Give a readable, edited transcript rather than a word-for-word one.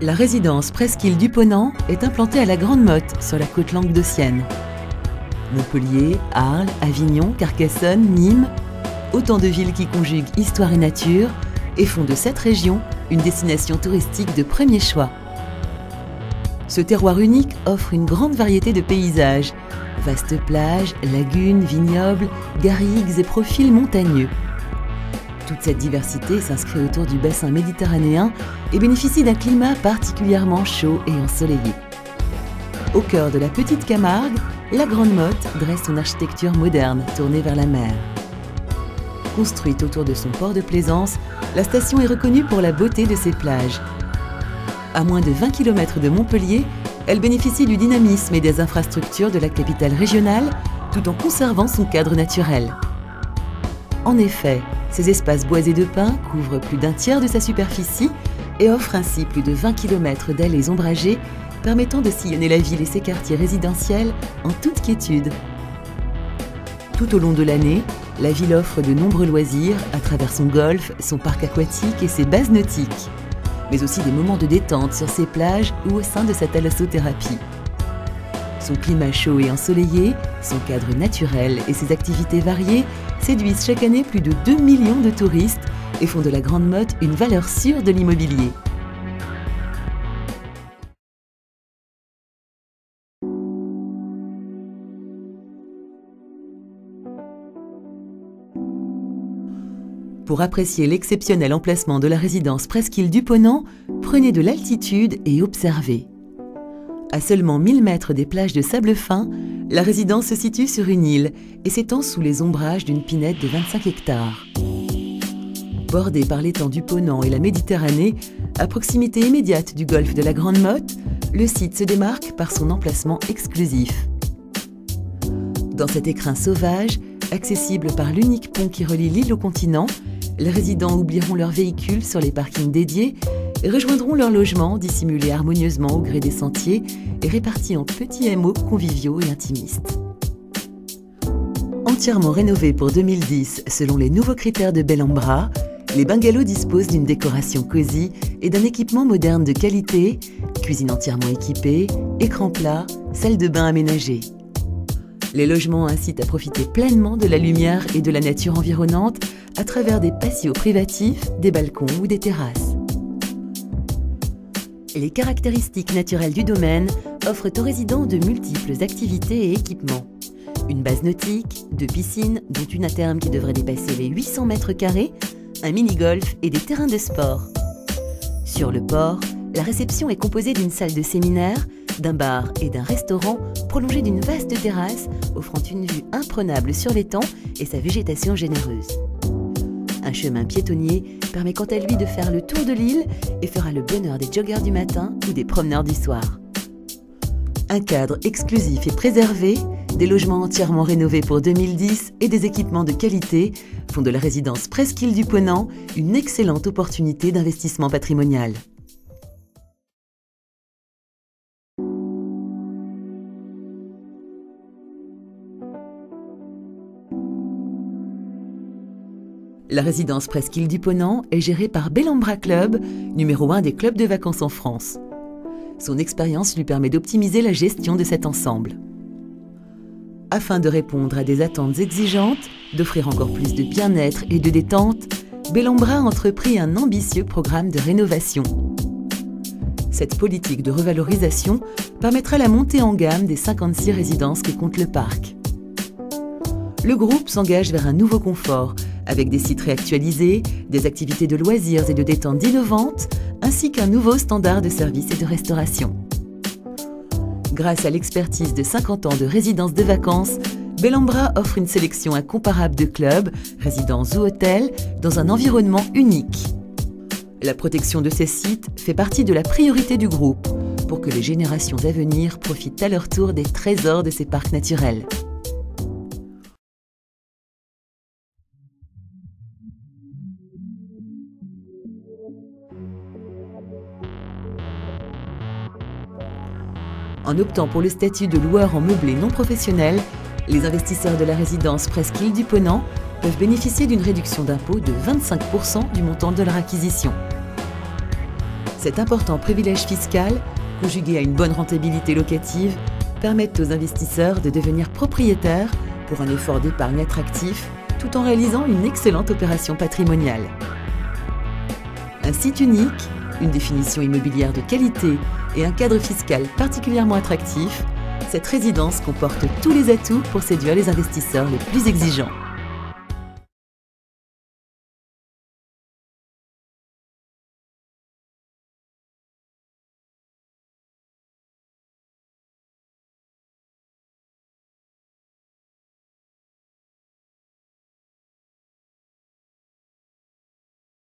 La résidence Presqu'île du Ponant est implantée à la Grande Motte, sur la côte languedocienne. Montpellier, Arles, Avignon, Carcassonne, Nîmes, autant de villes qui conjuguent histoire et nature et font de cette région une destination touristique de premier choix. Ce terroir unique offre une grande variété de paysages, vastes plages, lagunes, vignobles, garrigues et profils montagneux. Toute cette diversité s'inscrit autour du bassin méditerranéen et bénéficie d'un climat particulièrement chaud et ensoleillé. Au cœur de la petite Camargue, la Grande Motte dresse son architecture moderne tournée vers la mer. Construite autour de son port de plaisance, la station est reconnue pour la beauté de ses plages. À moins de 20 km de Montpellier, elle bénéficie du dynamisme et des infrastructures de la capitale régionale, tout en conservant son cadre naturel. En effet, ces espaces boisés de pins couvrent plus d'un tiers de sa superficie et offrent ainsi plus de 20 km d'allées ombragées permettant de sillonner la ville et ses quartiers résidentiels en toute quiétude. Tout au long de l'année, la ville offre de nombreux loisirs à travers son golf, son parc aquatique et ses bases nautiques, mais aussi des moments de détente sur ses plages ou au sein de sa thalassothérapie. Son climat chaud et ensoleillé, son cadre naturel et ses activités variées séduisent chaque année plus de 2 millions de touristes et font de la Grande Motte une valeur sûre de l'immobilier. Pour apprécier l'exceptionnel emplacement de la résidence Presqu'île du Ponant, prenez de l'altitude et observez. À seulement 1000 mètres des plages de sable fin, la résidence se situe sur une île et s'étend sous les ombrages d'une pinède de 25 hectares. Bordée par l'étang du Ponant et la Méditerranée, à proximité immédiate du golfe de la Grande Motte, le site se démarque par son emplacement exclusif. Dans cet écrin sauvage, accessible par l'unique pont qui relie l'île au continent, les résidents oublieront leurs véhicules sur les parkings dédiés et rejoindront leur logement dissimulé harmonieusement au gré des sentiers et répartis en petits hameaux conviviaux et intimistes. Entièrement rénovés pour 2010 selon les nouveaux critères de Bellambra, les bungalows disposent d'une décoration cosy et d'un équipement moderne de qualité, cuisine entièrement équipée, écran plat, salle de bain aménagée. Les logements incitent à profiter pleinement de la lumière et de la nature environnante à travers des patios privatifs, des balcons ou des terrasses. Les caractéristiques naturelles du domaine offrent aux résidents de multiples activités et équipements. Une base nautique, 2 piscines, dont une à terme qui devrait dépasser les 800 mètres carrés, un mini-golf et des terrains de sport. Sur le port, la réception est composée d'une salle de séminaire, d'un bar et d'un restaurant prolongé d'une vaste terrasse offrant une vue imprenable sur l'étang et sa végétation généreuse. Un chemin piétonnier permet quant à lui de faire le tour de l'île et fera le bonheur des joggeurs du matin ou des promeneurs du soir. Un cadre exclusif et préservé, des logements entièrement rénovés pour 2010 et des équipements de qualité font de la résidence Presqu'île du Ponant une excellente opportunité d'investissement patrimonial. La résidence Presqu'île du Ponant est gérée par Bellambra Club, numéro 1 des clubs de vacances en France. Son expérience lui permet d'optimiser la gestion de cet ensemble. Afin de répondre à des attentes exigeantes, d'offrir encore plus de bien-être et de détente, Bellambra a entrepris un ambitieux programme de rénovation. Cette politique de revalorisation permettra la montée en gamme des 56 résidences que compte le parc. Le groupe s'engage vers un nouveau confort, avec des sites réactualisés, des activités de loisirs et de détente innovantes, ainsi qu'un nouveau standard de service et de restauration. Grâce à l'expertise de 50 ans de résidences de vacances, Bellambra offre une sélection incomparable de clubs, résidences ou hôtels, dans un environnement unique. La protection de ces sites fait partie de la priorité du groupe, pour que les générations à venir profitent à leur tour des trésors de ces parcs naturels. En optant pour le statut de loueur en meublé non professionnel, les investisseurs de la résidence Presqu'île du Ponant peuvent bénéficier d'une réduction d'impôt de 25% du montant de leur acquisition. Cet important privilège fiscal, conjugué à une bonne rentabilité locative, permettent aux investisseurs de devenir propriétaires pour un effort d'épargne attractif, tout en réalisant une excellente opération patrimoniale. Un site unique, une définition immobilière de qualité et un cadre fiscal particulièrement attractif, cette résidence comporte tous les atouts pour séduire les investisseurs les plus exigeants.